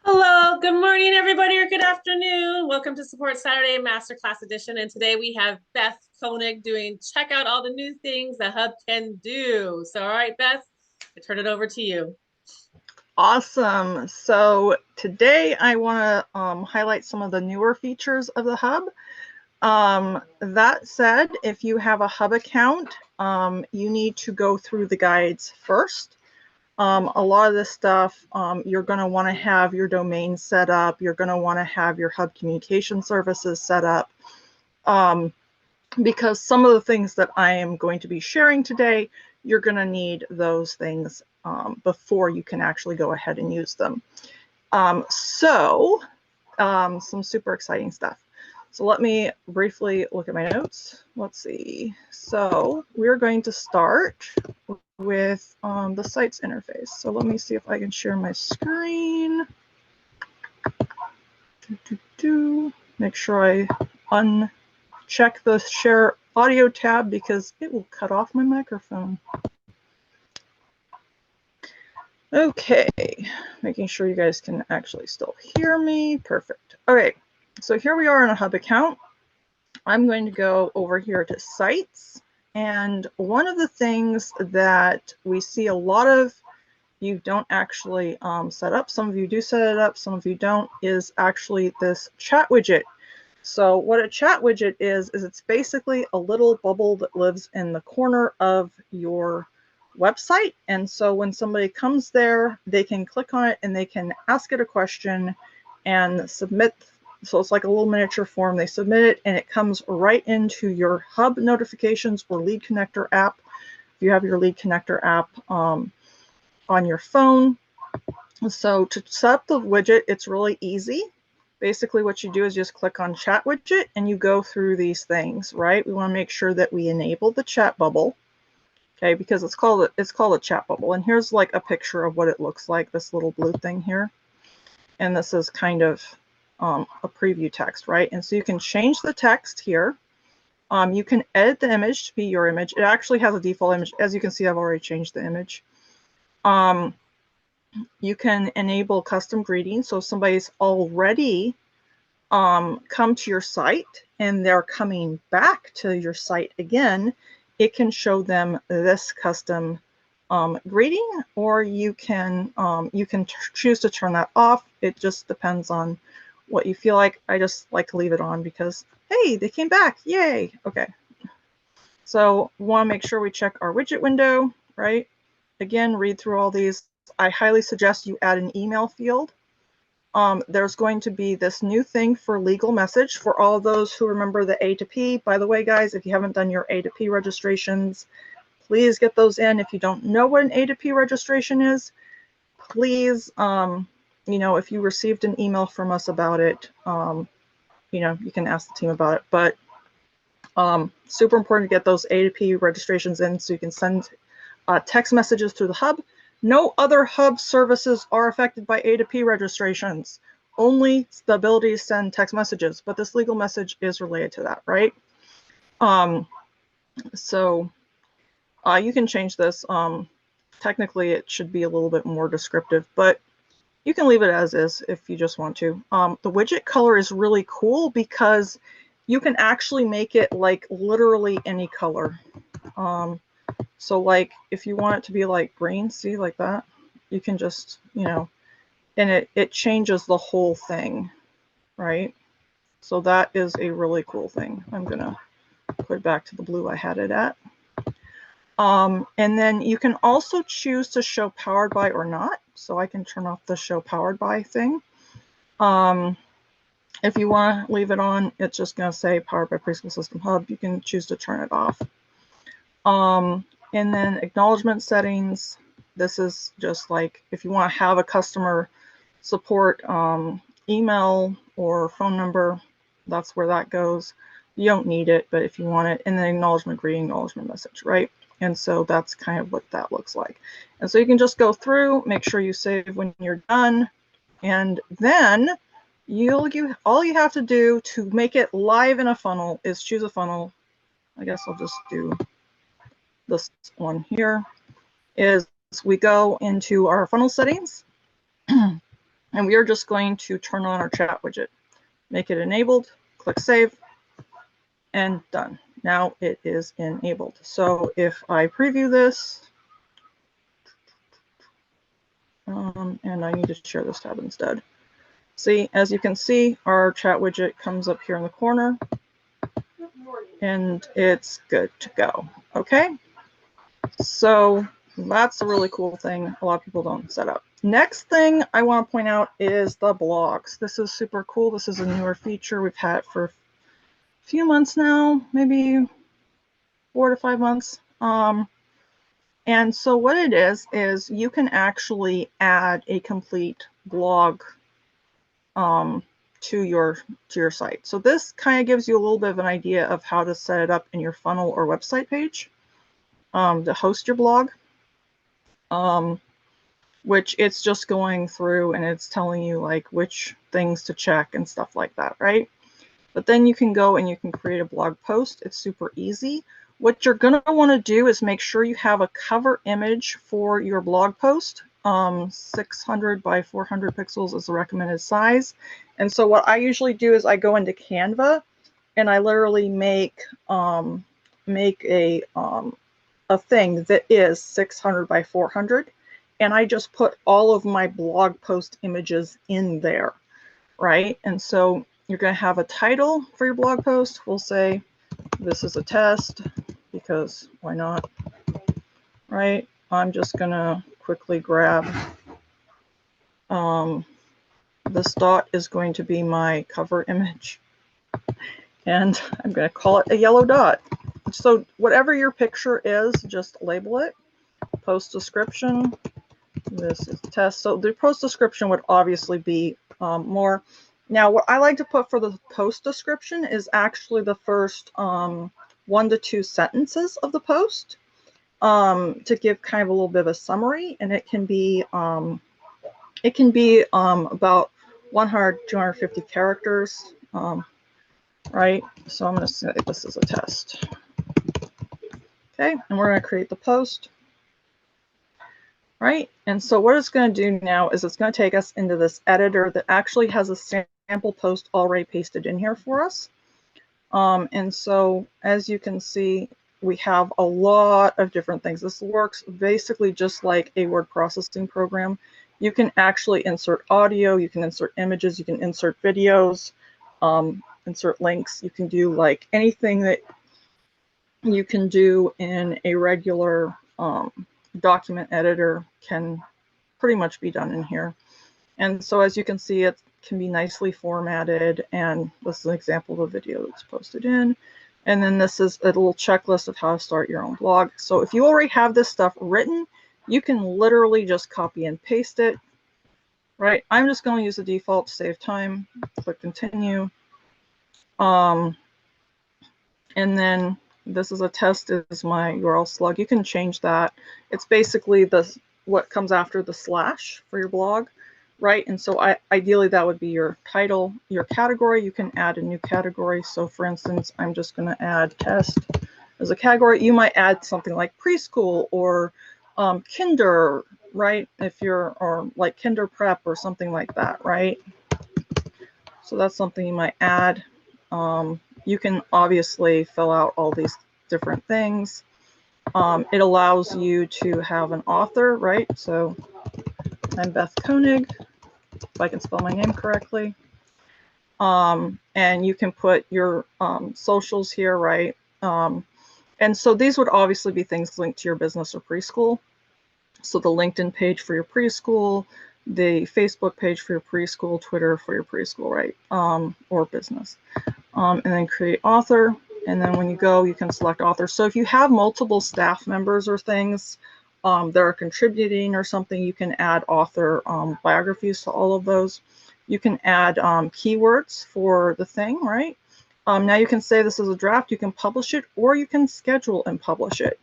Hello, good morning, everybody, or good afternoon. Welcome to Support Saturday Masterclass Edition. And today we have Beth Koenig doing check out all the new things the Hub can do. So, all right, Beth, I turn it over to you. Awesome. So today I want to highlight some of the newer features of the Hub. That said, if you have a Hub account, you need to go through the guides first. A lot of this stuff, you're going to want to have your domain set up. You're going to want to have your Hub communication services set up, because some of the things that I am going to be sharing today, you're going to need those things before you can actually go ahead and use them. Some super exciting stuff. So let me briefly look at my notes. Let's see. So we're going to start with the sites interface. So let me see if I can share my screen. Make sure I uncheck the share audio tab because it will cut off my microphone. Okay, making sure you guys can actually still hear me. Perfect. Okay, so here we are in a Hub account. I'm going to go over here to sites. And one of the things that we see a lot of you don't actually set up, some of you do set it up, some of you don't, is actually this chat widget. So what a chat widget is it's basically a little bubble that lives in the corner of your website. And so when somebody comes there, they can click on it and they can ask it a question and submit. So it's like a little miniature form. They submit it and it comes right into your Hub notifications or Lead Connector app. If you have your Lead Connector app on your phone. So to set up the widget, it's really easy. Basically what you do is just click on chat widget and you go through these things, right? We want to make sure that we enable the chat bubble, okay, because it's called a chat bubble. And here's like a picture of what it looks like, this little blue thing here. And this is kind of a preview text, right? And so you can change the text here. You can edit the image to be your image. It actually has a default image. As you can see, I've already changed the image. You can enable custom greetings. So if somebody's already come to your site and they're coming back to your site again, it can show them this custom greeting, or you can choose to turn that off. It just depends on what you feel like. I just like to leave it on because, hey, they came back, yay. Okay. So we want to make sure we check our widget window, right? Again, read through all these. I highly suggest you add an email field. There's going to be this new thing for legal message for all those who remember the A to P. By the way, guys, if you haven't done your A to P registrations, please get those in. If you don't know what an A to P registration is, please, if you received an email from us about it, you can ask the team about it. But super important to get those A to P registrations in so you can send text messages through the Hub. No other Hub services are affected by A to P registrations, only the ability to send text messages, but this legal message is related to that, right? So you can change this. Technically, it should be a little bit more descriptive, but you can leave it as is if you just want to. The widget color is really cool because you can actually make it like literally any color. So like if you want it to be like green, see, like that, you can just, and it changes the whole thing, right? So that is a really cool thing. I'm gonna put it back to the blue I had it at. And then you can also choose to show powered by or not. So I can turn off the show powered by thing. If you want to leave it on, it's just going to say powered by Preschool System Hub. You can choose to turn it off. And then acknowledgement settings. This is just like if you want to have a customer support email or phone number, that's where that goes. You don't need it, but if you want it, and then acknowledgement greeting, acknowledgement message, right? And so that's kind of what that looks like. And so you can just go through, make sure you save when you're done, and then all you have to do to make it live in a funnel is choose a funnel. I guess I'll just do this one here. Is we go into our funnel settings And we are just going to turn on our chat widget, make it enabled, click save, and done. Now it is enabled. So if I preview this, and I need to share this tab instead. See, as you can see, our chat widget comes up here in the corner, and it's good to go. Okay, so that's a really cool thing a lot of people don't set up. Next thing I want to point out is the blogs. This is super cool. This is a newer feature. We've had it for a few months now, maybe 4 to 5 months. And so what it is you can actually add a complete blog to your site. So this kind of gives you a little bit of an idea of how to set it up in your funnel or website page to host your blog, which it's just going through and it's telling you like which things to check and stuff like that, right? But then you can go and you can create a blog post. It's super easy. What you're going to want to do is make sure you have a cover image for your blog post. 600 by 400 pixels is the recommended size. And so what I usually do is I go into Canva and I literally make a thing that is 600 by 400. And I just put all of my blog post images in there, right? And so you're going to have a title for your blog post. We'll say, this is a test, because why not, right? I'm just going to quickly grab, this dot is going to be my cover image, and I'm going to call it a yellow dot. So whatever your picture is, just label it. Post description, this is a test. So the post description would obviously be more. Now, what I like to put for the post description is actually the first 1 to 2 sentences of the post to give kind of a little bit of a summary, and it can be about 100, 250 characters, right? So I'm going to say this is a test. Okay, and we're going to create the post, right? And so what it's going to do now is it's going to take us into this editor that actually has a sample post already pasted in here for us. And so as you can see, we have a lot of different things. This works basically just like a word processing program. You can actually insert audio, you can insert images, you can insert videos, insert links. You can do like anything that you can do in a regular document editor can pretty much be done in here. And so as you can see, it can be nicely formatted, and this is an example of a video that's posted in. And then this is a little checklist of how to start your own blog. So if you already have this stuff written, you can literally just copy and paste it, right? I'm just going to use the default to save time. Click continue. And then this is a test is my URL slug. You can change that. It's basically what comes after the slash for your blog, right? And so ideally that would be your title, your category. You can add a new category. So for instance, I'm just going to add test as a category. You might add something like preschool or kinder, right? Or like kinder prep or something like that, right? So that's something you might add. You can obviously fill out all these different things. It allows you to have an author, right? So I'm Beth Koenig, if I can spell my name correctly. And you can put your socials here, right? And so these would obviously be things linked to your business or preschool. So the LinkedIn page for your preschool, the Facebook page for your preschool, Twitter for your preschool, right? Or business. And then create author. And then when you go, you can select author. So if you have multiple staff members or things that are contributing or something, you can add author biographies to all of those. You can add keywords for the thing, right? Now you can say this is a draft, you can publish it, or you can schedule and publish it.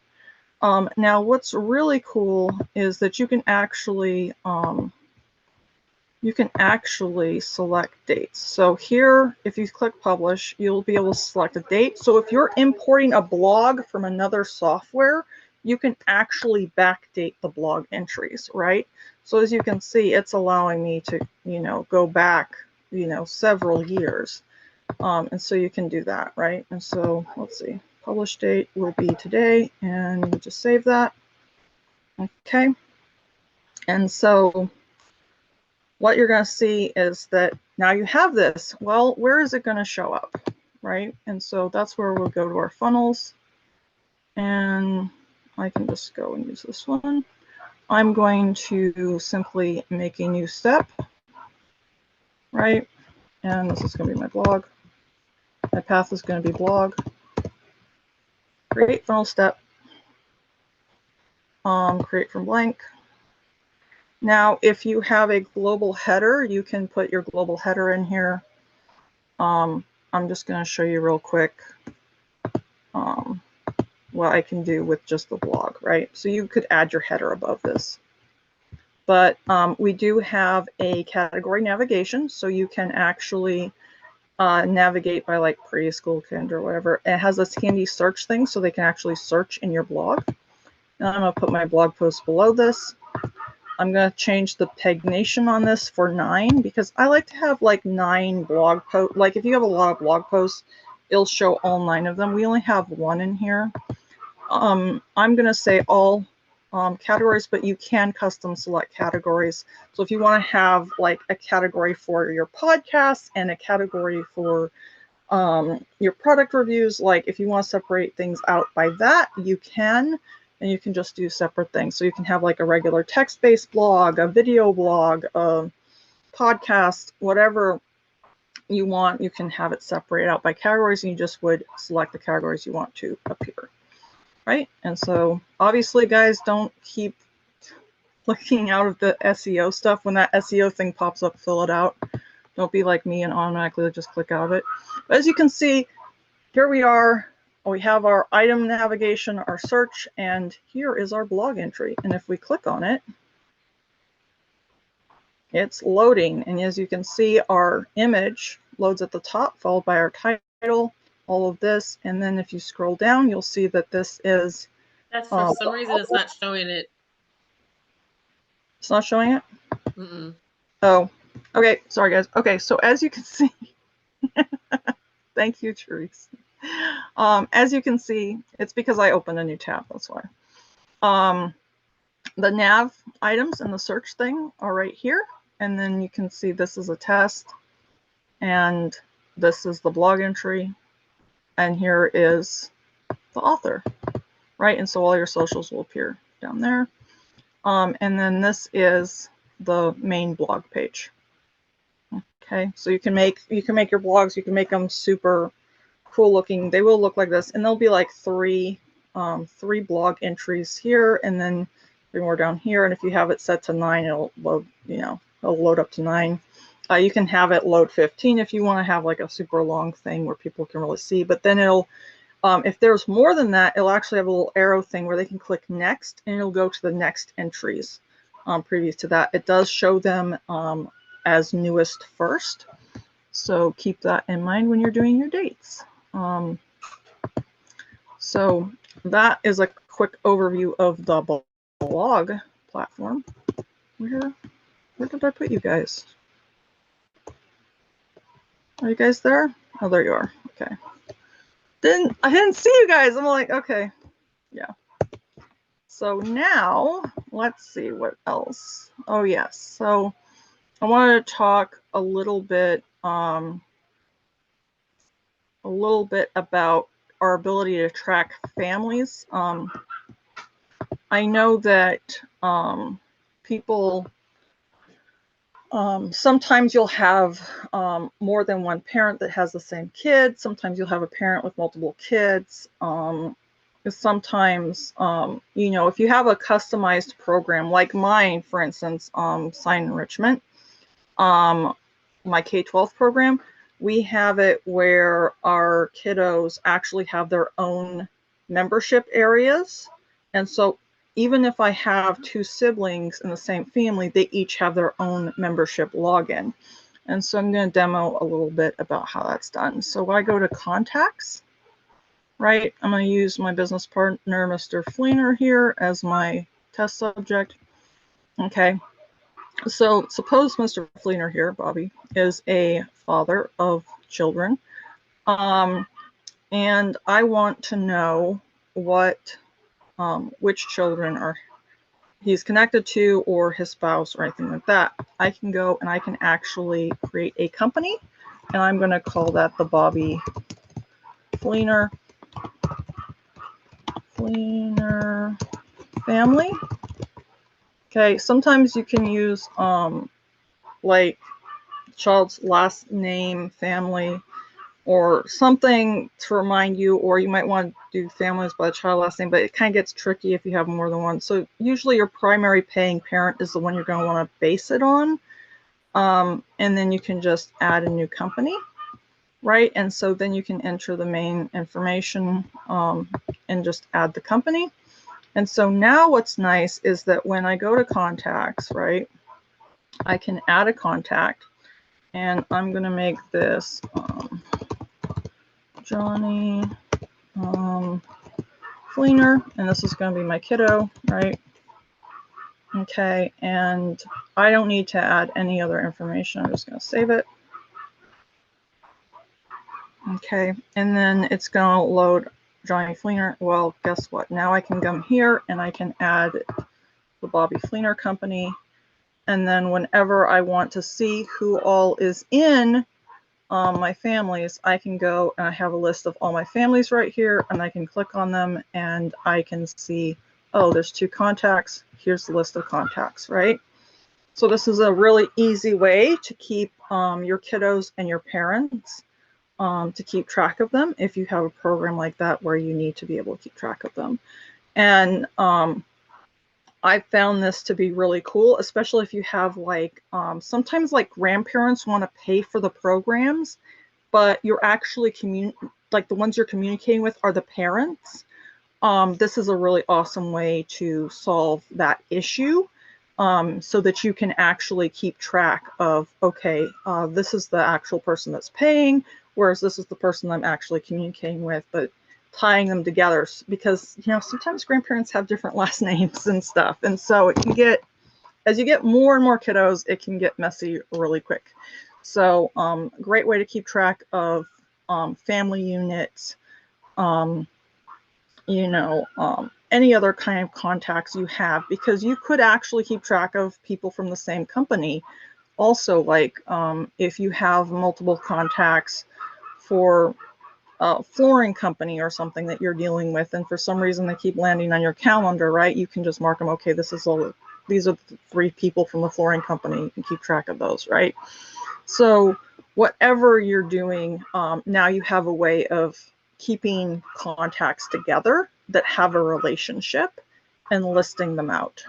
Now what's really cool is that you can actually select dates. So here, if you click publish, you'll be able to select a date. So if you're importing a blog from another software, you can actually backdate the blog entries, right? So as you can see, it's allowing me to, go back, several years. And so you can do that, right? And so let's see, publish date will be today, and we just save that. Okay. And so what you're going to see is that now you have this. Well, where is it going to show up, right? And so that's where we'll go to our funnels, and I can just go and use this one. I'm going to simply make a new step, right? And this is going to be my blog. My path is going to be blog. Create funnel step. Create from blank. Now, if you have a global header, you can put your global header in here. I'm just going to show you real quick what I can do with just the blog, right? So you could add your header above this. But we do have a category navigation, so you can actually navigate by like preschool, kinder, whatever. It has this handy search thing, so they can actually search in your blog. And I'm going to put my blog post below this. I'm going to change the pagination on this for 9, because I like to have like 9 blog posts. Like if you have a lot of blog posts, it'll show all 9 of them. We only have 1 in here. I'm going to say all categories, but you can custom select categories. So if you want to have like a category for your podcast and a category for your product reviews, like if you want to separate things out by that, you can. And you can just do separate things. So you can have like a regular text-based blog, a video blog, a podcast, whatever you want. You can have it separated out by categories, and you just would select the categories you want to appear, right? And so obviously, guys, don't keep clicking out of the SEO stuff. When that SEO thing pops up, fill it out. Don't be like me and automatically just click out of it. But as you can see, here we are. We have our item navigation, our search, and here is our blog entry. And if we click on it, it's loading. And as you can see, our image loads at the top, followed by our title, all of this. And then if you scroll down, you'll see that this is... That's for some reason it's not showing it. It's not showing it? Mm-mm. Oh, okay. Sorry, guys. Okay, so as you can see, thank you, Therese. As you can see, it's because I opened a new tab, that's why. The nav items and the search thing are right here. And then you can see this is a test, and this is the blog entry, and here is the author, right? And so all your socials will appear down there. And then this is the main blog page. Okay, so you can make your blogs, you can make them super cool looking. They will look like this, and there'll be like three blog entries here, and then 3 more down here. And if you have it set to 9, it'll load, it'll load up to 9. You can have it load 15 if you want to have like a super long thing where people can really see. But then it'll, if there's more than that, it'll actually have a little arrow thing where they can click next, and it'll go to the next entries. Previous to that, it does show them as newest first. So keep that in mind when you're doing your dates. So that is a quick overview of the blog platform. Where did I put you guys? Are you guys there? Oh, there you are. Okay. I didn't see you guys. I'm like, okay, yeah. So now let's see what else. Oh yes. So I wanted to talk a little bit about our ability to track families. I know that people, sometimes you'll have more than one parent that has the same kid. Sometimes you'll have a parent with multiple kids. Sometimes, if you have a customized program like mine, for instance, Sign Enrichment, my K-12 program, we have it where our kiddos actually have their own membership areas. And so even if I have 2 siblings in the same family, they each have their own membership login. And so I'm going to demo a little bit about how that's done. So I go to contacts, right? I'm going to use my business partner, Mr. Fleener, here as my test subject. Okay, so suppose Mr. Fleener here, Bobby, is a father of children, and I want to know what which children are he's connected to, or his spouse, or anything like that. I can go and I can actually create a company, and I'm going to call that the Bobby Fleener family. Okay, sometimes you can use like child's last name, family, or something to remind you, or you might want to do families by the child last name, but it kind of gets tricky if you have more than one. So usually your primary paying parent is the one you're going to want to base it on. And then you can just add a new company, right? And so then you can enter the main information and just add the company. And so now what's nice is that when I go to contacts, right, I can add a contact, and I'm going to make this Johnny Fleener, and this is going to be my kiddo, right? Okay, and I don't need to add any other information. I'm just going to save it. Okay, and then it's going to load Johnny Fleener. Well, guess what? Now I can come here and I can add the Bobby Fleener company. And then whenever I want to see who all is in my families, I can go and I have a list of all my families right here, and I can click on them and I can see, oh, there's 2 contacts. Here's the list of contacts, right? So this is a really easy way to keep your kiddos and your parents to keep track of them if you have a program like that where you need to be able to keep track of them. And I found this to be really cool, especially if you have like, sometimes like grandparents want to pay for the programs, but you're actually like the ones you're communicating with are the parents. This is a really awesome way to solve that issue, so that you can actually keep track of, okay, this is the actual person that's paying, whereas this is the person I'm actually communicating with, but tying them together, because sometimes grandparents have different last names and stuff, and so it can get, as you get more and more kiddos, it can get messy really quick. So great way to keep track of family units, any other kind of contacts you have, because you could actually keep track of people from the same company. Also, like if you have multiple contacts for flooring company or something that you're dealing with, and for some reason they keep landing on your calendar, right? You can just mark them. Okay, these are the 3 people from the flooring company. You can keep track of those, right? So whatever you're doing, now you have a way of keeping contacts together that have a relationship and listing them out.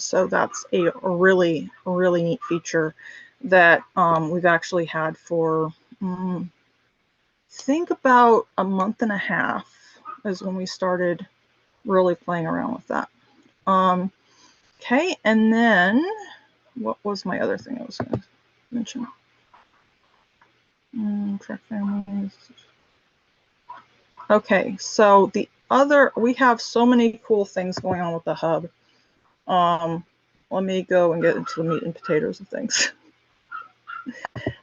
So that's a really, really neat feature that we've actually had for think about a month and a half is when we started really playing around with that. Okay, and then what was my other thing I was going to mention? Track families. Okay, so we have so many cool things going on with the hub. Let me go and get into the meat and potatoes of things.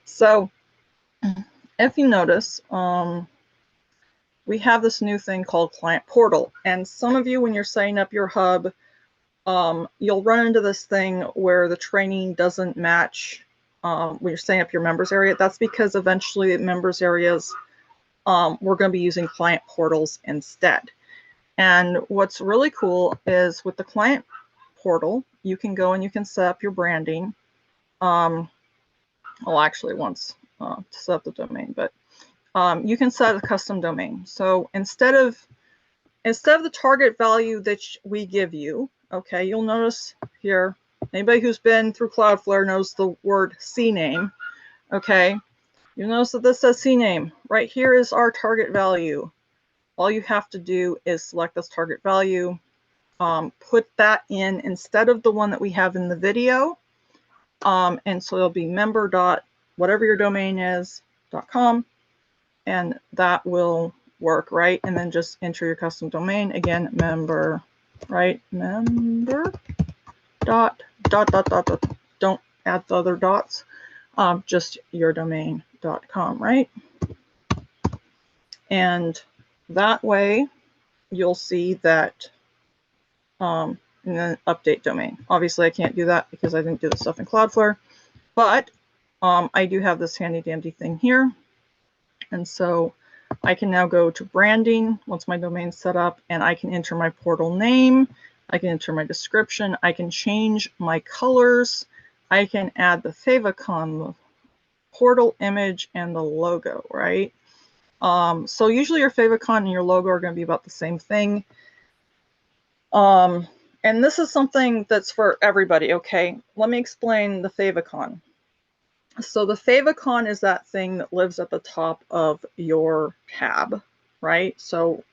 So if you notice, we have this new thing called Client Portal. And some of you, when you're setting up your hub, you'll run into this thing where the training doesn't match when you're setting up your members area. That's because eventually members areas, we're going to be using client portals instead. And what's really cool is with the client portal, you can go and you can set up your branding. Well, actually once to set up the domain, but you can set a custom domain. So instead of the target value that we give you, okay, you'll notice here, anybody who's been through Cloudflare knows the word CNAME, okay? You'll notice that this says CNAME. Right here is our target value. All you have to do is select this target value, put that in instead of the one that we have in the video, and so it'll be member.whatever your domain is .com, and that will work, right? And then just enter your custom domain. Again, member, right? Member dot. Don't add the other dots. Just yourdomain.com, right? And that way you'll see that, and then update domain. Obviously I can't do that because I didn't do the stuff in Cloudflare, but I do have this handy dandy thing here. And so I can now go to branding once my domain's set up, and I can enter my portal name. I can enter my description. I can change my colors. I can add the favicon, portal image, and the logo, right? So usually your favicon and your logo are going to be about the same thing. And this is something that's for everybody, okay? Let me explain the favicon. So the favicon is that thing that lives at the top of your tab, right? So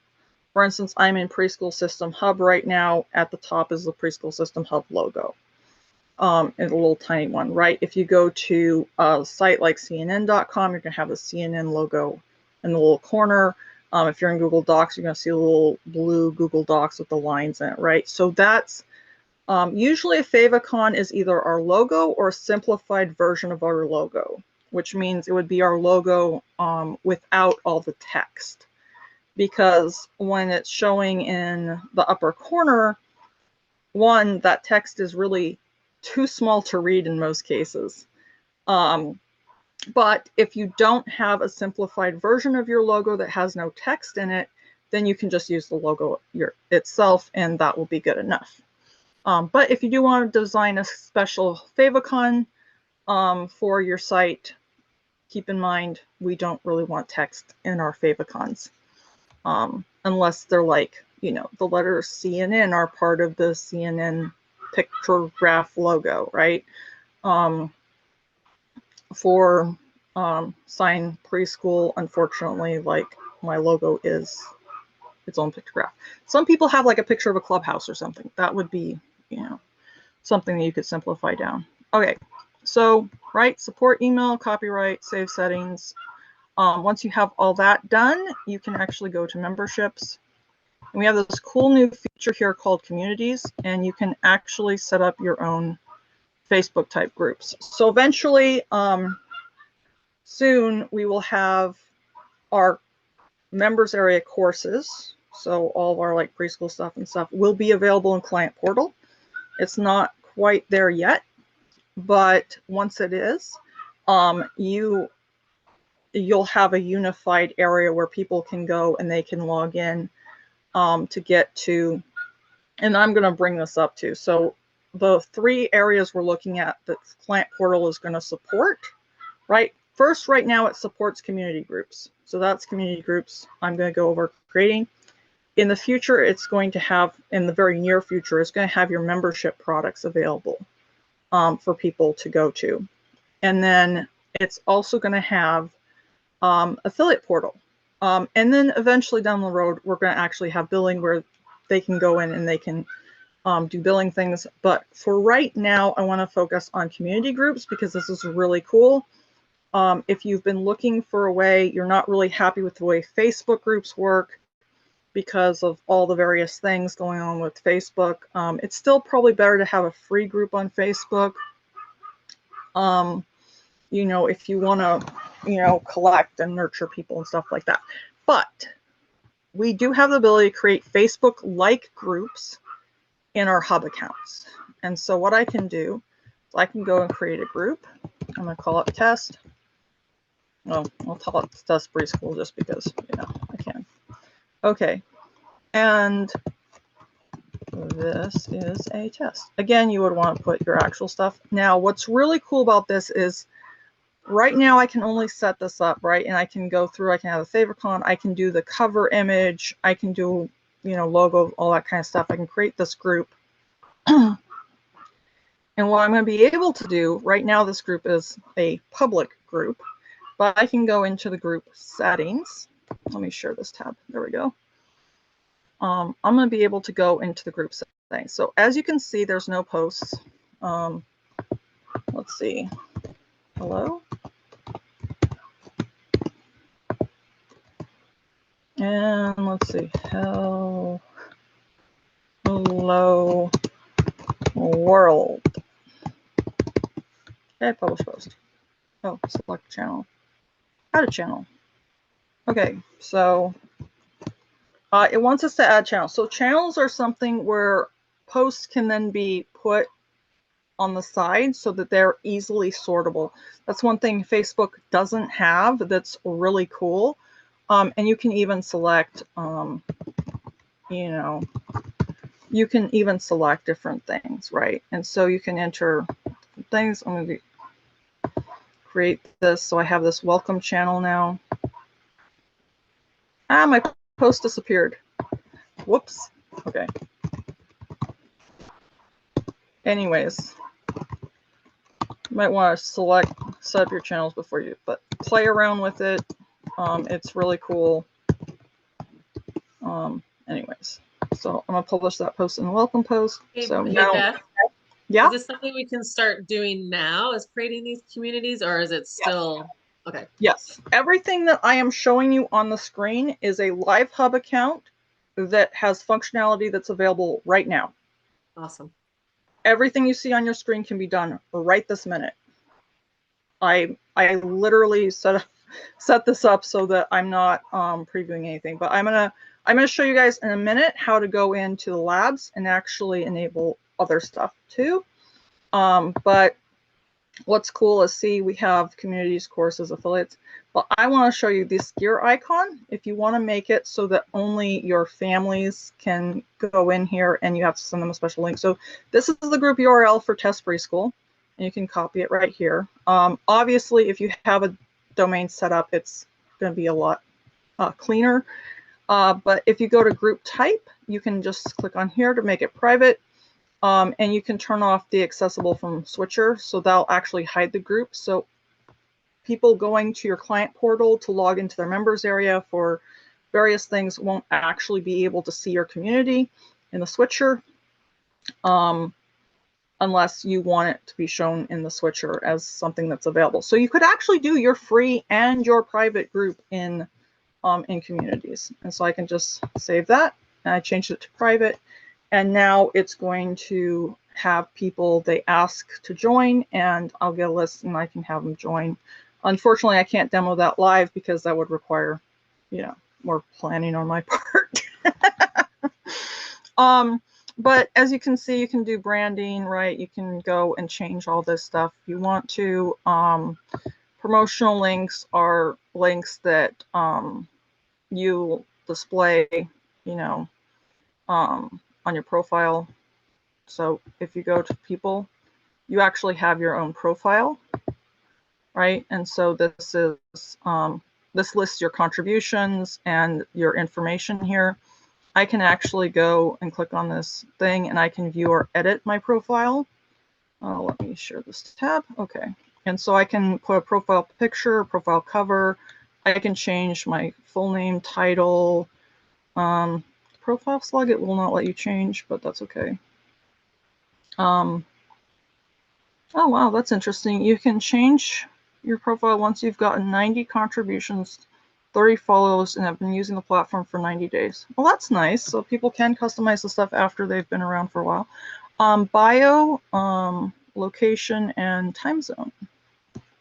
for instance, I'm in Preschool System Hub right now. At the top is the Preschool System Hub logo, and a little tiny one, right? If you go to a site like CNN.com, you're going to have the CNN logo in the little corner. If you're in Google Docs, you're going to see a little blue Google Docs with the lines in it, right? So that's usually a favicon is either our logo or a simplified version of our logo, which means it would be our logo without all the text. Because when it's showing in the upper corner, one, that text is really too small to read in most cases. But if you don't have a simplified version of your logo that has no text in it, then you can just use the logo itself, and that will be good enough. But if you do want to design a special favicon for your site, keep in mind we don't really want text in our favicons, unless they're like, you know, the letters C and N are part of the CNN pictograph logo, right? For Sign Preschool, unfortunately, like my logo is its own pictograph. Some people have like a picture of a clubhouse or something. That would be, you know, something that you could simplify down. Okay, so right, support email, copyright, save settings. Once you have all that done, you can actually go to memberships. And we have this cool new feature here called communities, and you can actually set up your own Facebook type groups. So eventually, soon we will have our members area courses. So all of our like preschool stuff and stuff will be available in Client Portal. It's not quite there yet, but once it is, you'll have a unified area where people can go and they can log in to get to, and I'm going to bring this up too. So the 3 areas we're looking at that Client Portal is going to support, right? First, right now it supports community groups. So that's community groups I'm going to go over creating. In the future, it's going to have, in the very near future, it's going to have your membership products available for people to go to. And then it's also going to have affiliate portal. And then eventually down the road, we're going to actually have billing where they can go in and they can do billing things. But for right now, I want to focus on community groups because this is really cool. If you've been looking for a way, you're not really happy with the way Facebook groups work because of all the various things going on with Facebook, it's still probably better to have a free group on Facebook. You know, if you want to, you know, collect and nurture people and stuff like that. But we do have the ability to create Facebook-like groups in our hub accounts. And so what I can do is I can go and create a group. I'm going to call it test. Well, I'll call it test preschool just because, you know, I can. Okay. And this is a test. Again, you would want to put your actual stuff. Now, what's really cool about this is right now I can only set this up, right? And I can go through, I can have a favicon, I can do the cover image, I can do, you know, logo, all that kind of stuff. I can create this group. And what I'm going to be able to do, right now this group is a public group, but I can go into the group settings. Let me share this tab. There we go. I'm going to be able to go into the group settings. So as you can see, there's no posts. Let's see. Hello? And let's see, hello world. Okay, publish post. Oh, select channel. Add a channel. Okay, so it wants us to add channels. So channels are something where posts can then be put on the side so that they're easily sortable. That's one thing Facebook doesn't have that's really cool. And you can even select, you know, you can even select different things, right? And so you can enter things. I'm going to create this. So I have this welcome channel now. Ah, my post disappeared. Whoops. Okay. Anyways, you might want to set up your channels before you, but play around with it. It's really cool. Anyways, so I'm gonna publish that post in the welcome post. Hey, So hey now, Beth, yeah. is this something we can start doing now, is creating these communities, or is it still okay? Yes, everything that I am showing you on the screen is a Live Hub account that has functionality that's available right now. Awesome. Everything you see on your screen can be done right this minute. I literally set this up so that I'm not previewing anything, but I'm gonna show you guys in a minute how to go into the labs and actually enable other stuff too. But what's cool is, see, we have communities, courses, affiliates, but I want to show you this gear icon. If you want to make it so that only your families can go in here and you have to send them a special link. So this is the group URL for Test Preschool, and you can copy it right here. Obviously, if you have a domain set up, it's going to be a lot cleaner. But if you go to group type, you can just click on here to make it private. And you can turn off the accessible from switcher, so that'll actually hide the group. So people going to your client portal to log into their members area for various things won't actually be able to see your community in the switcher, unless you want it to be shown in the switcher as something that's available. So you could actually do your free and your private group in communities. And so I can just save that, and I changed it to private. And now it's going to have people they ask to join, and I'll get a list and I can have them join. Unfortunately, I can't demo that live because that would require, more planning on my part. But as you can see, you can do branding, right? You can go and change all this stuff if you want to. Promotional links are links that you display, on your profile. So if you go to people, you actually have your own profile, right? And so this is this lists your contributions and your information here. I can actually go and click on this thing, and I can view or edit my profile. Let me share this tab. Okay. And so I can put a profile picture, profile cover. I can change my full name, title. Profile slug, it will not let you change, but that's okay. Oh, wow, that's interesting. You can change your profile once you've gotten 90 contributions, 30 follows, and have been using the platform for 90 days. Well, that's nice. So people can customize the stuff after they've been around for a while. Bio, location, and time zone,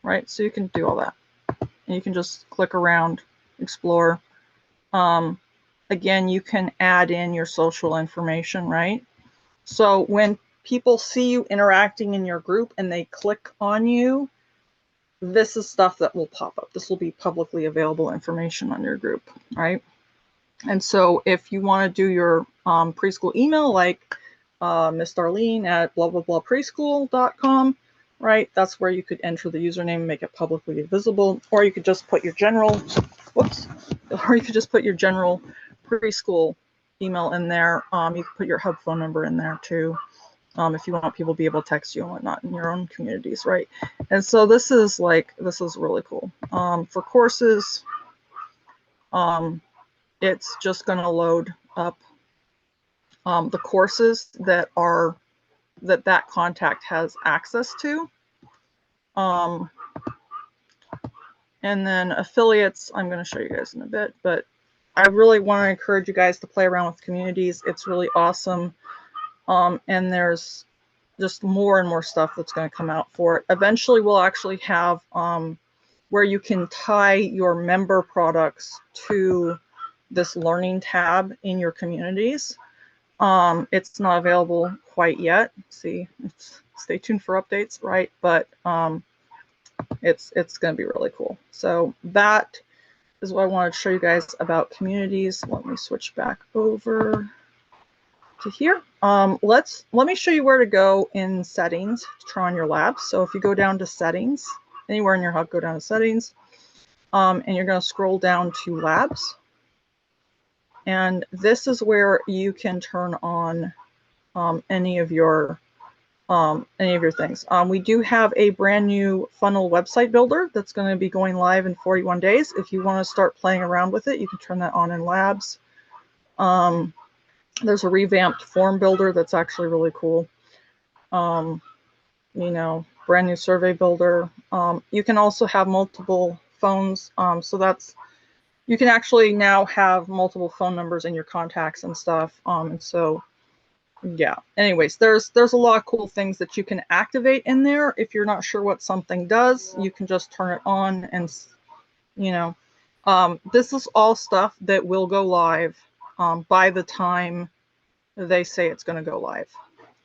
right? So you can do all that. And you can just click around, explore. Again, you can add in your social information, right? So when people see you interacting in your group and they click on you, this is stuff that will pop up. This will be publicly available information on your group, right? And so if you want to do your preschool email, like Miss Darlene at blah, blah, blah preschool.com, right? That's where you could enter the username and make it publicly visible, or you could just put your general, preschool email in there. You can put your hub phone number in there too, if you want people to be able to text you and whatnot in your own communities, right? And so this is really cool. For courses, it's just going to load up the courses that contact has access to. And then affiliates, I'm going to show you guys in a bit, but I really want to encourage you guys to play around with communities. It's really awesome. And there's just more and more stuff that's going to come out for it. Eventually, we'll actually have where you can tie your member products to this learning tab in your communities. It's not available quite yet. See, stay tuned for updates, right? But it's going to be really cool. So that is what I wanted to show you guys about communities. Let me switch back over to here. Let me show you where to go in settings to turn on your labs. So if you go down to settings, anywhere in your hub, go down to settings, and you're going to scroll down to labs. And this is where you can turn on any of your things. We do have a brand new funnel website builder that's going to be going live in 41 days. If you want to start playing around with it, you can turn that on in labs. There's a revamped form builder that's actually really cool. You know, brand new survey builder. You can also have multiple phones. So that's, you can actually now have multiple phone numbers in your contacts and stuff. And so, yeah, anyways, there's a lot of cool things that you can activate in there. If you're not sure what something does, you can just turn it on and, you know, this is all stuff that will go live by the time they say it's going to go live,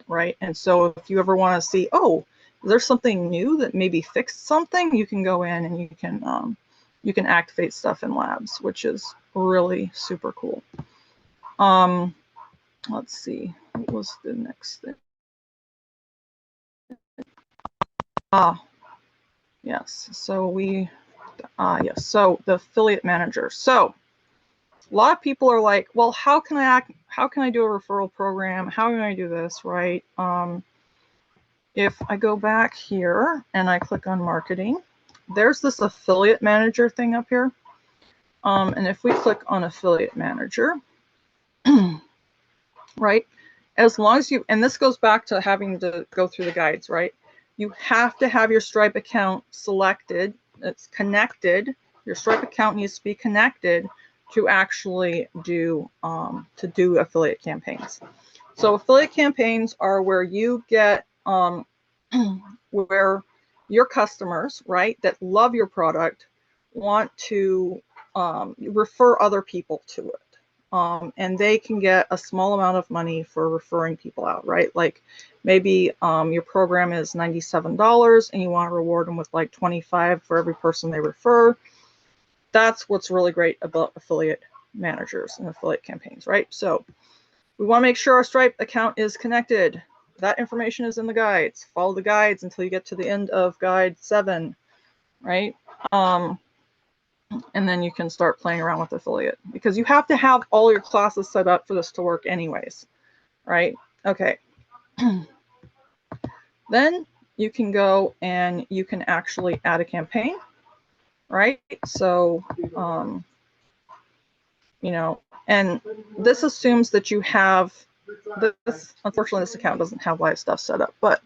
right? And so if you ever want to see, oh, is there something new that maybe fixed something, you can go in and you can activate stuff in labs, which is really super cool. Let's see, what was the next thing? Yes, so yes, so the affiliate manager. So a lot of people are like, well, how can I do a referral program? How can I do this, right? If I go back here and I click on marketing, there's this affiliate manager thing up here. And if we click on affiliate manager, right, as long as you, and this goes back to having to go through the guides, right? You have to have your Stripe account selected. It's connected. Your Stripe account needs to be connected to actually do affiliate campaigns. So affiliate campaigns are where you get where your customers, right, that love your product want to refer other people to it. And they can get a small amount of money for referring people out, right? Like maybe your program is $97 and you want to reward them with like $25 for every person they refer. That's what's really great about affiliate managers and affiliate campaigns, right? So we want to make sure our Stripe account is connected. That information is in the guides. Follow the guides until you get to the end of guide 7, right? And then you can start playing around with affiliate, because you have to have all your classes set up for this to work anyways, right? Okay. Then you can go and you can actually add a campaign, right? So, you know, and this assumes that you have this. Unfortunately, this account doesn't have live stuff set up, but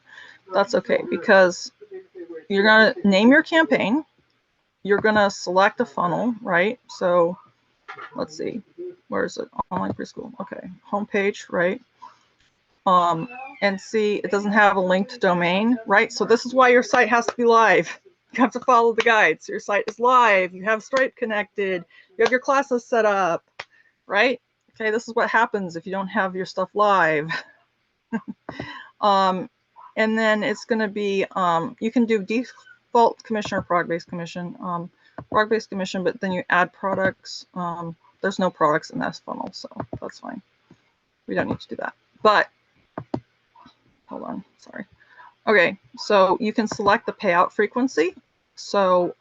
that's okay, because you're going to name your campaign. You're going to select a funnel, right? So let's see, where is it? Online preschool. Okay, homepage, right? And see, it doesn't have a linked domain, right? So this is why your site has to be live. You have to follow the guides. Your site is live. You have Stripe connected. You have your classes set up, right? Okay, this is what happens if you don't have your stuff live. And then it's going to be, you can do default commission or product-based commission. Product-based commission, but then you add products. There's no products in this funnel, so that's fine. We don't need to do that. But, hold on, sorry. Okay, so you can select the payout frequency. So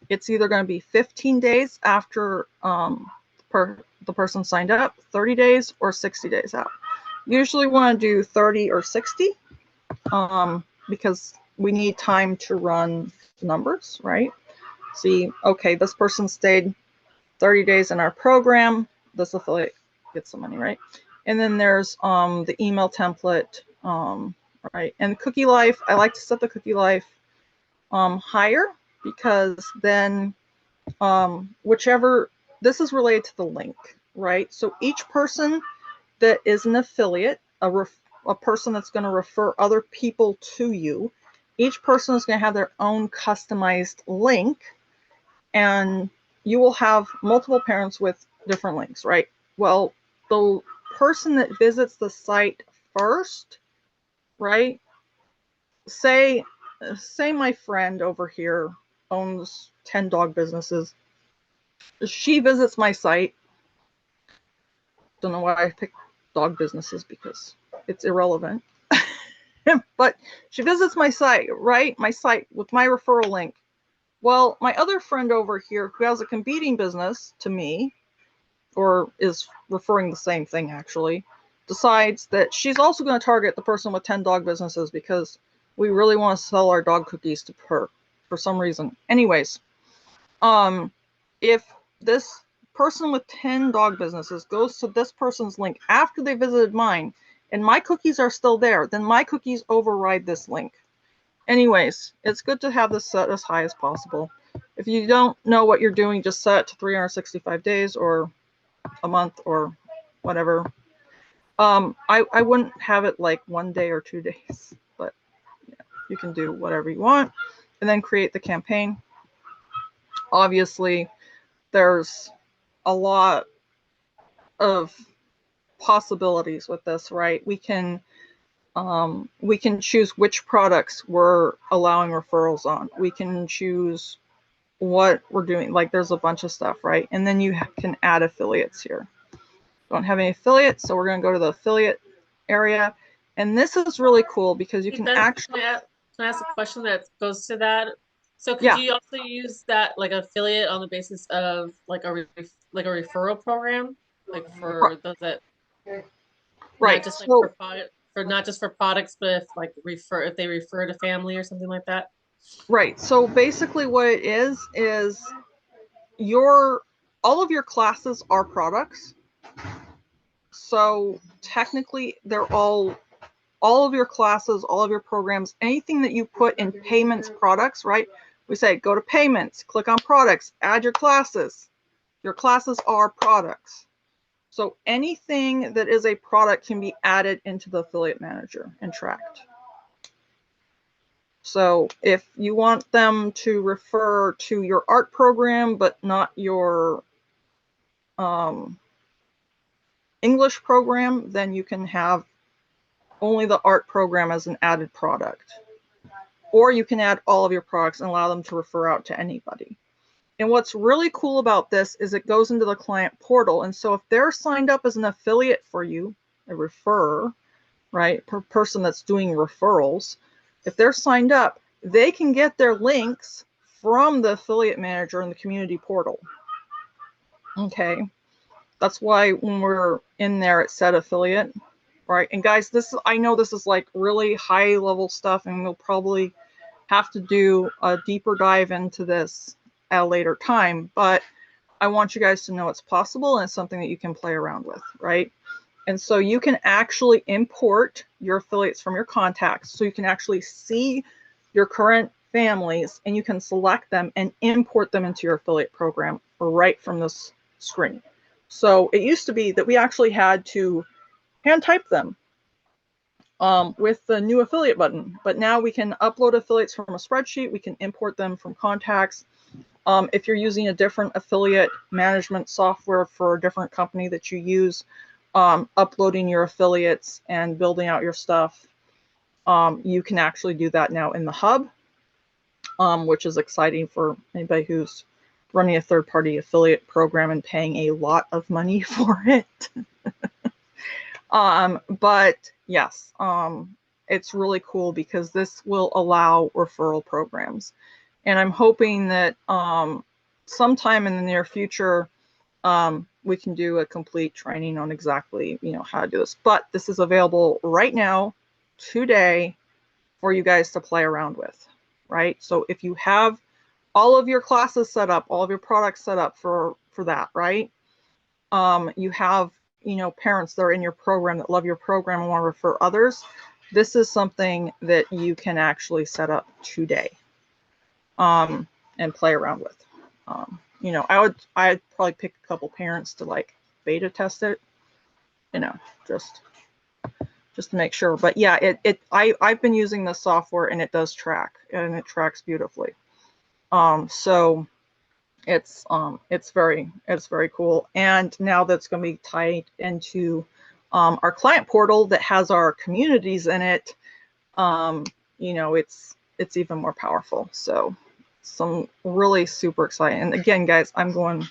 it's either going to be 15 days after the person signed up, 30 days, or 60 days out. Usually want to do 30 or 60 because we need time to run numbers, right? See, okay, this person stayed 30 days in our program. This affiliate gets some money, right? And then there's the email template, right? And cookie life, I like to set the cookie life higher, because then whichever this is related to the link, right? So each person that is an affiliate, a person that's going to refer other people to you, each person is going to have their own customized link, and you will have multiple parents with different links, right? Well, the person that visits the site first, right? Say my friend over here owns 10 dog businesses. She visits my site. Don't know why I picked dog businesses because it's irrelevant. But she visits my site, right? My site with my referral link. Well, my other friend over here who has a competing business to me, or is referring the same thing actually, decides that she's also going to target the person with 10 dog businesses because we really want to sell our dog cookies to her for some reason. Anyways, if this person with 10 dog businesses goes to this person's link after they visited mine and my cookies are still there, then my cookies override this link. Anyways, it's good to have this set as high as possible. If you don't know what you're doing, just set it to 365 days or a month or whatever. I wouldn't have it like 1 day or 2 days, but yeah, you can do whatever you want and then create the campaign. Obviously, there's a lot of possibilities with this, right? We can choose which products we're allowing referrals on. We can choose what we're doing. Like there's a bunch of stuff, right? And then you can add affiliates here. Don't have any affiliates, so we're going to go to the affiliate area. And this is really cool because you can actually... Can I ask a question that goes to that? So could Yeah. you also use that like affiliate on the basis of like a referral program, like for those that right, not just like so for not just for products, but if they refer to family or something like that? right, so basically what it is all of your classes are products. So technically they're all of your classes, all of your programs, anything that you put in payments products, right? We say go to payments, click on products, add your classes. Your classes are products. So anything that is a product can be added into the affiliate manager and tracked. So if you want them to refer to your art program, but not your English program, then you can have only the art program as an added product. Or you can add all of your products and allow them to refer out to anybody. And what's really cool about this is it goes into the client portal. And so if they're signed up as an affiliate for you, a referrer, right, per person that's doing referrals, if they're signed up, they can get their links from the affiliate manager in the community portal. Okay, that's why when we're in there it said affiliate, right? And guys, I know this is like really high level stuff, and we'll probably have to do a deeper dive into this at a later time, but I want you guys to know it's possible and it's something that you can play around with, right? And so you can actually import your affiliates from your contacts. So you can actually see your current families and you can select them and import them into your affiliate program right from this screen. So it used to be that we actually had to hand type them with the new affiliate button, but now we can upload affiliates from a spreadsheet. We can import them from contacts. If you're using a different affiliate management software for a different company that you use, uploading your affiliates and building out your stuff, you can actually do that now in the hub, which is exciting for anybody who's running a third-party affiliate program and paying a lot of money for it. But yes, it's really cool because this will allow referral programs. And I'm hoping that sometime in the near future, we can do a complete training on exactly, how to do this. But this is available right now, today, for you guys to play around with, right? So if you have all of your classes set up, all of your products set up for that, right? You have, parents that are in your program that love your program and want to refer others. This is something that you can actually set up today and play around with. you know, I'd probably pick a couple parents to like beta test it, you know, just to make sure. But yeah, I've been using the software and it does track, and it tracks beautifully. So it's very cool. And now that's going to be tied into our client portal that has our communities in it. You know, it's even more powerful. So some really super exciting. And again, guys, I'm going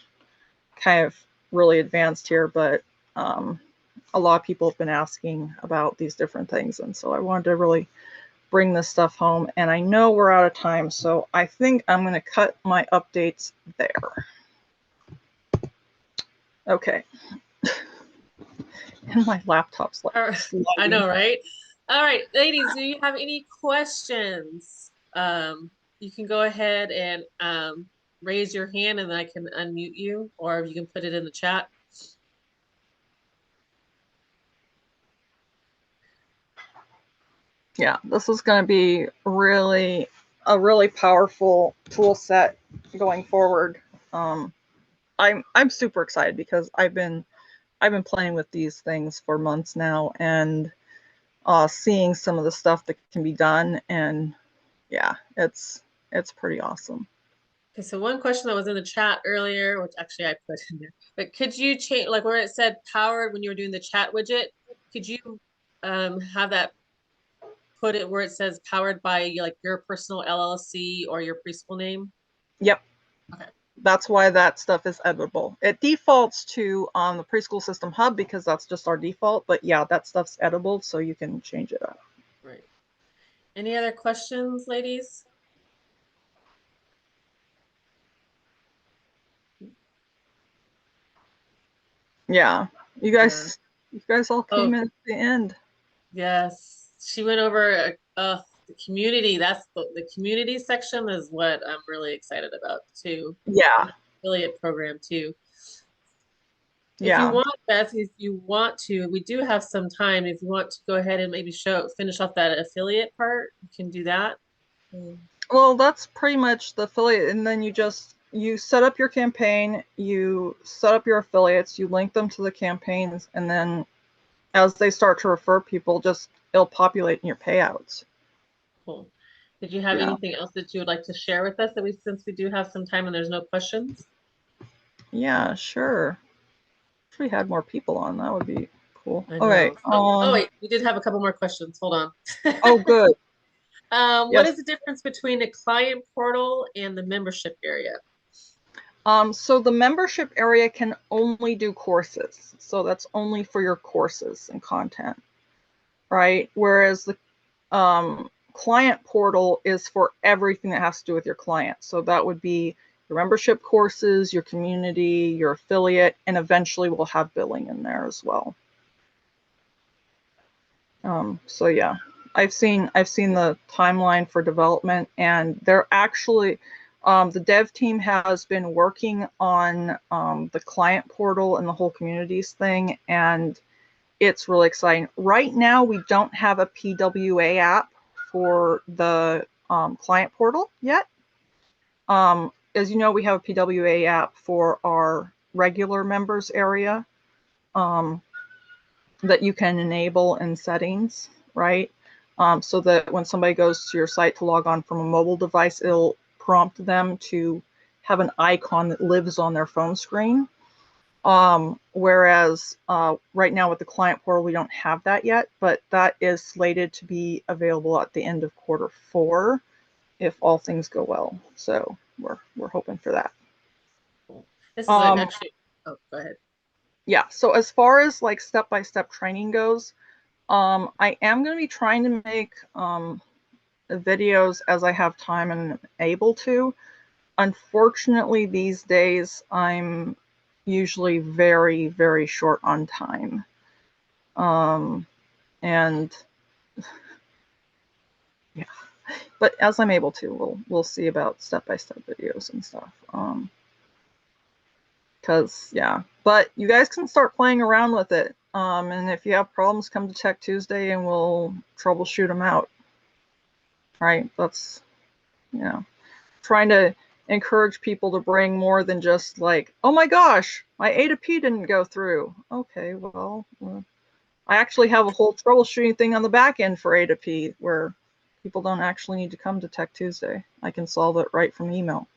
kind of really advanced here, but a lot of people have been asking about these different things, and so I wanted to really bring this stuff home. And I know we're out of time, so I think I'm going to cut my updates there. Okay. And my laptop's like I know, right? All right, ladies, do you have any questions? You can go ahead and raise your hand and then I can unmute you, or you can put it in the chat. Yeah, this is going to be a really powerful tool set going forward. I'm super excited because I've been playing with these things for months now, and seeing some of the stuff that can be done, and yeah, it's pretty awesome. Okay, so one question that was in the chat earlier, which actually I put in there, but could you change, like where it said powered when you were doing the chat widget, could you have that put it where it says powered by like your personal LLC or your preschool name? Yep. Okay. That's why that stuff is editable. It defaults to the Preschool System Hub because that's just our default, but yeah, that stuff's editable, so you can change it up. Right. Any other questions, ladies? Yeah, you guys all came in at the end. Yes, she went over the community. That's the community section is what I'm really excited about too. Yeah. And the affiliate program too. If you Yeah. want, Beth, if you want to, we do have some time. If you want to go ahead and maybe finish off that affiliate part, you can do that. Well, that's pretty much the affiliate, and then you set up your campaign, you set up your affiliates, you link them to the campaigns, and then as they start to refer people, it'll populate in your payouts. Cool. Did you have anything else that you would like to share with us since we do have some time and there's no questions? Yeah, sure. If we had more people on, that would be cool. I Okay. know. Oh, wait, we did have a couple more questions. Hold on. Oh, good. What Yes. is the difference between a client portal and the membership area? So the membership area can only do courses. So that's only for your courses and content, right? Whereas the client portal is for everything that has to do with your client. So that would be your membership courses, your community, your affiliate, and eventually we'll have billing in there as well. So yeah, I've seen the timeline for development, and they're actually the dev team has been working on the client portal and the whole communities thing, and it's really exciting. Right now, we don't have a PWA app for the client portal yet. As you know, we have a PWA app for our regular members area that you can enable in settings, right? So that when somebody goes to your site to log on from a mobile device, it'll prompt them to have an icon that lives on their phone screen. Whereas right now with the client portal, we don't have that yet, but that is slated to be available at the end of Q4 if all things go well. So we're hoping for that. Cool. This is actually, oh, go ahead. Yeah, so as far as like step-by-step training goes, I am going to be trying to make videos as I have time and able to. Unfortunately, these days, I'm usually very, very short on time. And yeah, but as I'm able to, we'll see about step-by-step videos and stuff. Because yeah, but you guys can start playing around with it. And if you have problems, come to Tech Tuesday and we'll troubleshoot them out. Right? That's, you know, trying to encourage people to bring more than just like, oh my gosh, my A to P didn't go through. Okay, well, I actually have a whole troubleshooting thing on the back end for A to P where people don't actually need to come to Tech Tuesday. I can solve it right from email.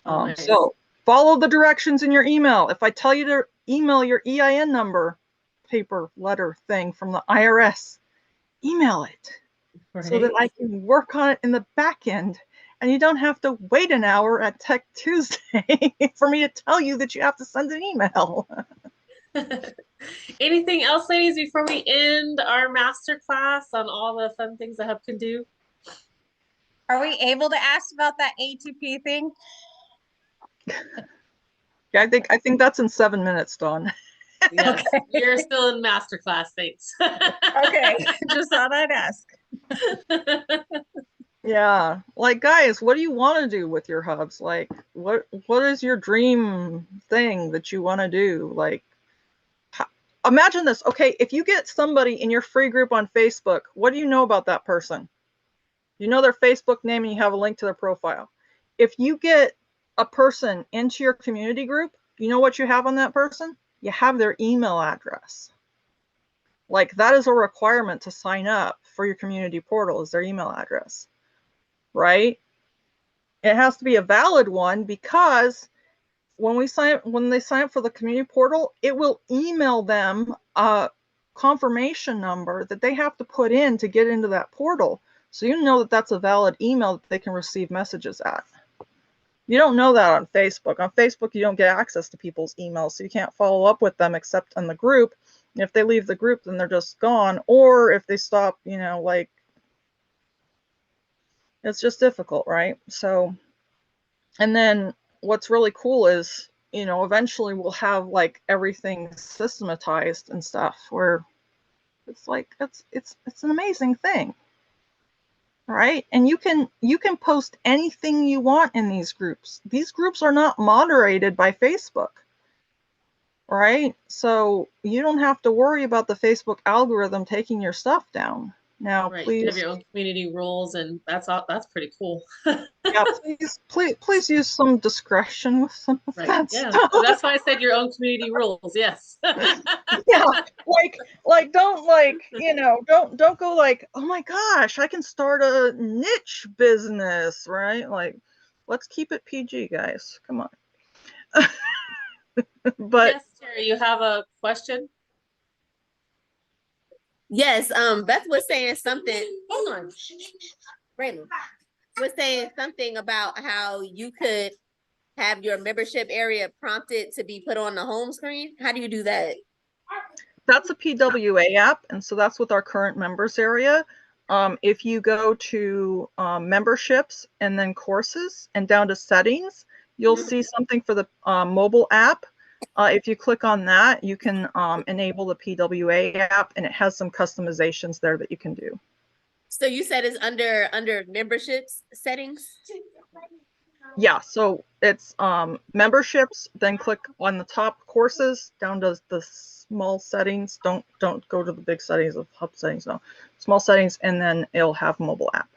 Oh, nice. So follow the directions in your email. If I tell you to email your EIN number, paper letter thing from the IRS, email it so that I can work on it in the back end. And you don't have to wait an hour at Tech Tuesday for me to tell you that you have to send an email. Anything else, ladies, before we end our masterclass on all the fun things that Hub can do? Are we able to ask about that A2P thing? Yeah, I think that's in 7 minutes, Dawn. Yes, Okay. you're still in masterclass, thanks. Okay, just thought I'd ask. Yeah, like guys, what do you want to do with your hubs? Like, what is your dream thing that you want to do? Like, imagine this. Okay, if you get somebody in your free group on Facebook, what do you know about that person? You know their Facebook name and you have a link to their profile. If you get a person into your community group, you know what you have on that person? You have their email address. Like, that is a requirement to sign up for your community portal, is their email address, right? It has to be a valid one because when they sign up for the community portal, it will email them a confirmation number that they have to put in to get into that portal. So you know that that's a valid email that they can receive messages at. You don't know that on Facebook. On Facebook, you don't get access to people's emails, so you can't follow up with them except in the group. And if they leave the group, then they're just gone. Or if they stop, like, it's just difficult, right? So, and then what's really cool is, eventually we'll have like everything systematized and stuff where it's like, it's an amazing thing, right? And you can post anything you want in these groups. These groups are not moderated by Facebook, right? So you don't have to worry about the Facebook algorithm taking your stuff down. Now, Right, please, you have your own community rules, and that's pretty cool. yeah, please use some discretion with some of Right, that yeah. stuff. That's why I said your own community rules. Yes. Yeah, like don't go like, oh my gosh, I can start a niche business, right? Like, let's keep it PG, guys. Come on. But Yes, Terry, you have a question? Yes, Beth was saying something. Hold on. Raylan was saying something about how you could have your membership area prompted to be put on the home screen. How do you do that? that's a PWA app, and so that's with our current members area. If you go to memberships and then courses and down to settings, you'll see something for the mobile app. If you click on that, you can enable the PWA app, and it has some customizations there that you can do. So you said it's under memberships settings? Yeah, so it's memberships, then click on the top courses down to the small settings. Don't go to the big settings of hub settings, no. Small settings, and then it'll have mobile app.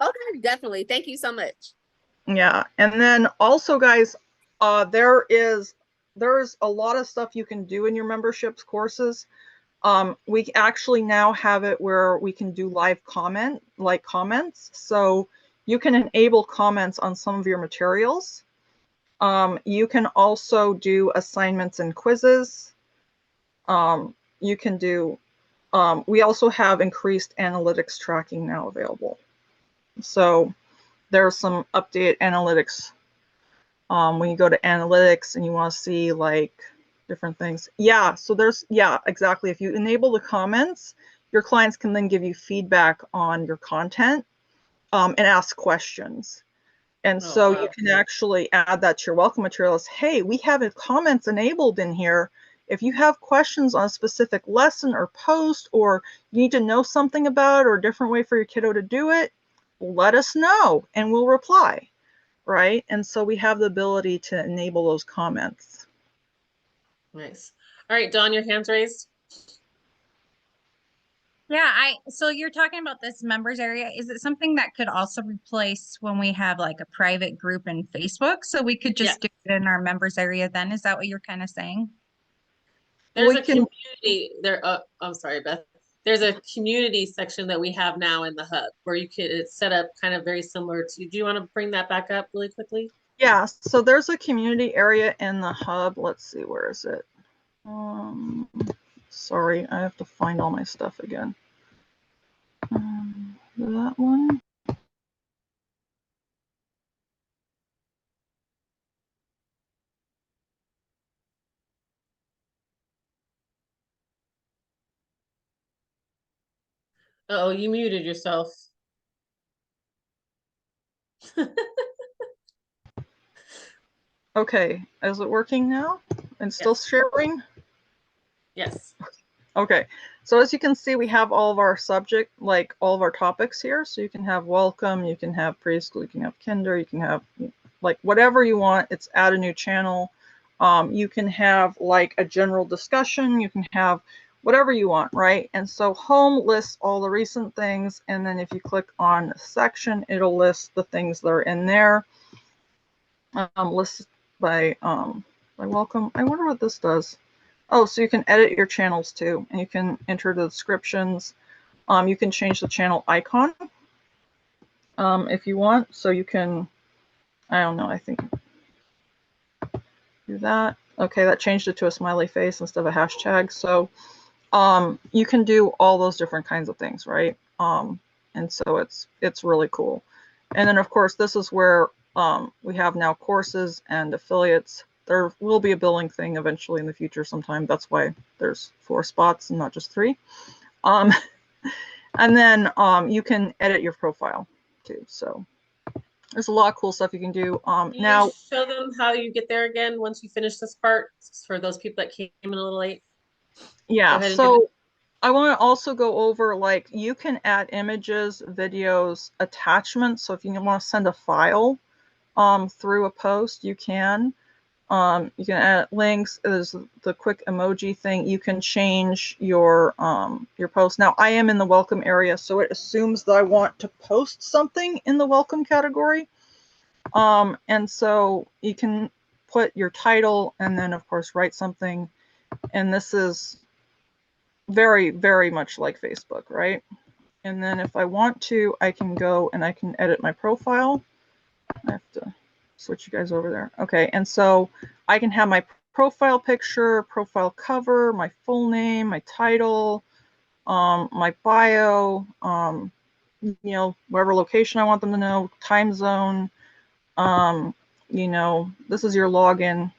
Okay, definitely. Thank you so much. Yeah, and then also, guys, there's a lot of stuff you can do in your memberships courses. We actually now have it where we can do live comments. So you can enable comments on some of your materials. You can also do assignments and quizzes. You can do, we also have increased analytics tracking now available. So there's some updated analytics. When you go to analytics and you want to see like different things. Yeah, so yeah, exactly. If you enable the comments, your clients can then give you feedback on your content and ask questions. And so you can actually add that to your welcome materials. Hey, we have comments enabled in here. If you have questions on a specific lesson or post, or you need to know something about it, or a different way for your kiddo to do it, let us know and we'll reply, right? And so we have the ability to enable those comments. Nice. All right, Dawn, your hand's raised. Yeah, so you're talking about this members area. Is it something that could also replace when we have like a private group in Facebook? So we could Yeah. just do it in our members area then? Is that what you're kind of saying? There's We a can- community there. I'm sorry, Beth. There's a community section that we have now in the hub where you could, it's set up kind of very similar to, do you want to bring that back up really quickly? Yeah, so there's a community area in the hub. Let's see, where is it? Sorry, I have to find all my stuff again. That one. Oh, you muted yourself. Okay, is it working now? And still Yes. sharing? Yes. Okay, so as you can see, we have all of our subject, like all of our topics here. So you can have welcome, you can have preschool, you can have kinder, you can have like whatever you want. It's add a new channel. You can have like a general discussion, you can have whatever you want, right? And so home lists all the recent things. And then if you click on the section, it'll list the things that are in there. Listed by welcome. I wonder what this does. Oh, so you can edit your channels too, and you can enter the descriptions. You can change the channel icon if you want. So you can, I don't know, I think do that. Okay, that changed it to a smiley face instead of a hashtag. So you can do all those different kinds of things, right? And so it's really cool. And then of course, this is where we have now courses and affiliates. There will be a billing thing eventually in the future sometime. That's why there's 4 spots and not just 3. And then you can edit your profile too. So there's a lot of cool stuff you can do. Can Now, you show them how you get there again once you finish this part for those people that came in a little late? yeah, Go ahead and so I want to also go over, like, you can add images, videos, attachments. So if you want to send a file through a post, you can. You can add links. There's the quick emoji thing. You can change your post. Now, I am in the welcome area, so it assumes that I want to post something in the welcome category. And so you can put your title and then, of course, write something. And this is very, very much like Facebook, right? And then if I want to, I can go and I can edit my profile. I have to switch you guys over there. Okay, and so I can have my profile picture, profile cover, my full name, my title, my bio, you know, whatever location I want them to know, time zone. You know, this is your login.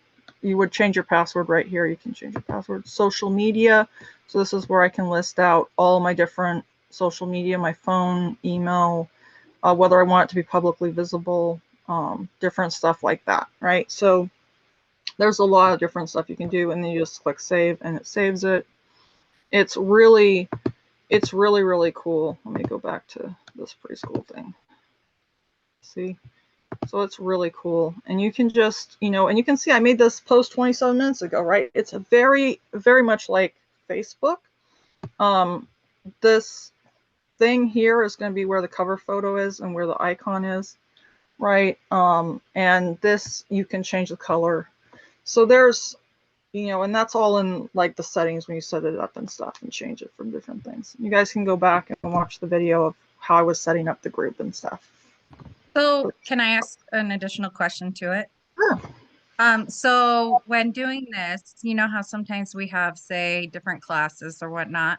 You would change your password right here. You can change your password. Social media. So this is where I can list out all my different social media, my phone, email, whether I want it to be publicly visible, different stuff like that, right? So there's a lot of different stuff you can do, and then you just click save and it saves it. It's really, really cool. Let me go back to this preschool thing. See? So it's really cool. And you can just, you know, and you can see I made this post 27 minutes ago, right? It's a very, very much like Facebook. This thing here is going to be where the cover photo is and where the icon is, right? And this, you can change the color. So there's, you know, and that's all in like the settings when you set it up and stuff and change it from different things. You guys can go back and watch the video of how I was setting up the group and stuff. So can I ask an additional question to it? Sure. So when doing this, you know how sometimes we have, say, different classes or whatnot.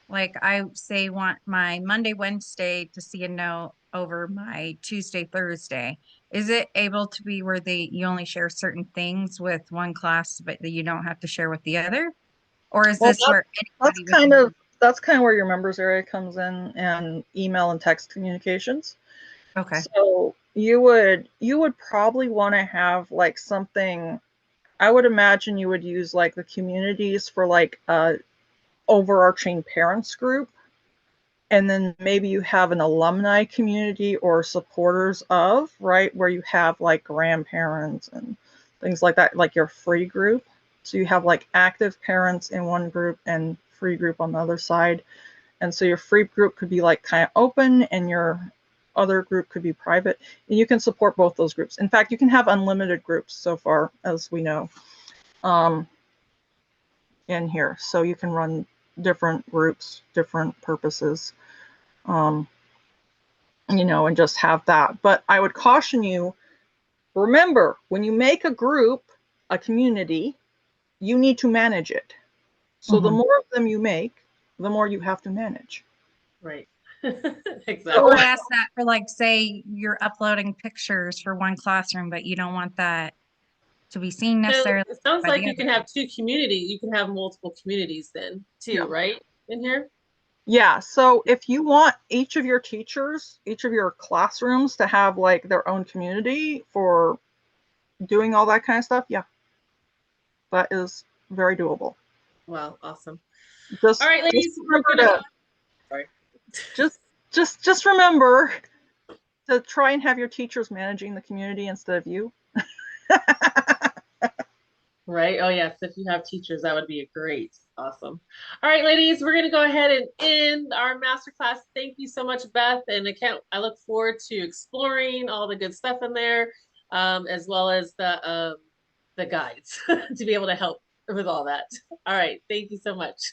Like I say want my Monday, Wednesday to see a note over my Tuesday, Thursday. Is it able to be where you only share certain things with one class, but that you don't have to share with the other? Or is Well, this where that's anybody kind within of that's kind of where your members area comes in, and email and text communications. Okay. So you would probably want to have like something. I would imagine you would use like the communities for like a overarching parents group, and then maybe you have an alumni community or supporters of, right, where you have like grandparents and things like that, like your free group. So you have like active parents in one group and free group on the other side. And so your free group could be like kind of open and your other group could be private. And you can support both those groups. In fact, you can have unlimited groups so far as we know in here. So you can run different groups, different purposes, and just have that. But I would caution you, remember, when you make a group, a community, you need to manage it. So the more of them you make, the more you have to manage. Right. So Exactly. I asked that for like, say you're uploading pictures for one classroom, but you don't want that to be seen So necessarily. it sounds by like the you can other. have two communities. You can have multiple communities then too, Yeah. right? In here? Yeah, so if you want each of your teachers, each of your classrooms to have like their own community for doing all that kind of stuff, yeah, that is very doable. Wow, awesome. Just, All right, just ladies, we're remember gonna to, sorry. just remember to try and have your teachers managing the community instead of you. Right. Oh, yes. If you have teachers, that would be great. Awesome. All right, ladies, we're going to go ahead and end our masterclass. Thank you so much, Beth. And I look forward to exploring all the good stuff in there, as well as the guides to be able to help with all that. All right. Thank you so much.